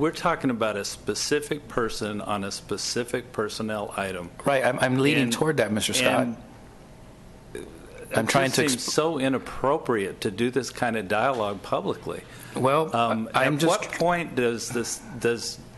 we're talking about a specific person on a specific personnel item. Right. I'm leading toward that, Mr. Scott. I'm trying to. It seems so inappropriate to do this kind of dialogue publicly. Well, at what point do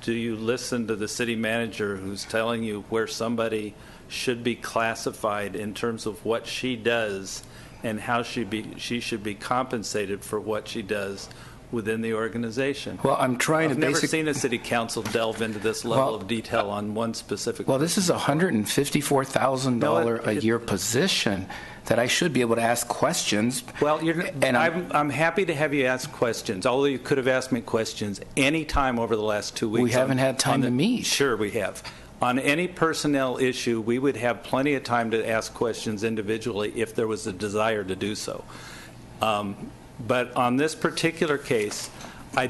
you listen to the city manager who's telling you where somebody should be classified in terms of what she does and how she should be compensated for what she does within the organization? Well, I'm trying I've to never seen a city council delve into this level of detail on one specific. Well, this is a $154,000 a year position that I should be able to ask questions. Well, I'm happy to have you ask questions, although you could have asked me questions any time over the last 2 weeks. We haven't had time to meet. Sure, we have. On any personnel issue, we would have plenty of time to ask questions individually if there was a desire to do so. But on this particular case, I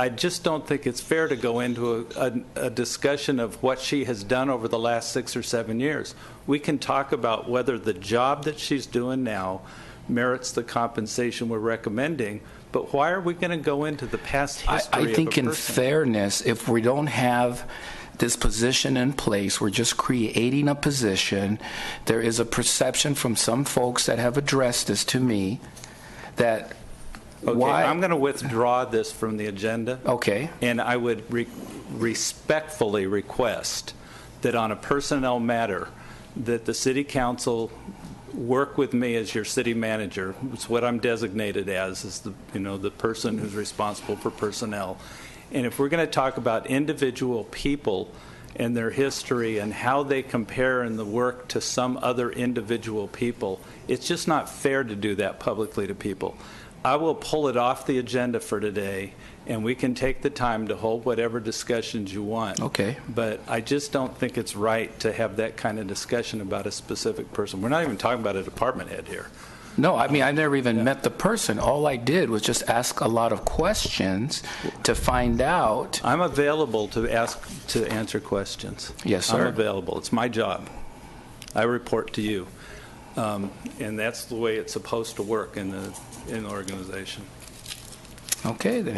just don't think it's fair to go into a discussion of what she has done over the last 6 or 7 years. We can talk about whether the job that she's doing now merits the compensation we're recommending, but why are we going to go into the past history I think of a in person? fairness, if we don't have this position in place, we're just creating a position. There is a perception from some folks that have addressed this to me that I'm going to withdraw this from the agenda. Okay. And I would respectfully request that on a personnel matter, that the city council work with me as your city manager. It's what I'm designated as, is the person who's responsible for personnel. And if we're going to talk about individual people and their history and how they compare in the work to some other individual people, it's just not fair to do that publicly to people. I will pull it off the agenda for today, and we can take the time to hold whatever discussions you want. Okay. But I just don't think it's right to have that kind of discussion about a specific person. We're not even talking about a department head here. No, I mean, I never even met the person. All I did was just ask a lot of questions to find out. I'm available to answer questions. Yes, sir. I'm available. It's my job. I report to you. And that's the way it's supposed to work in the organization. Okay, then.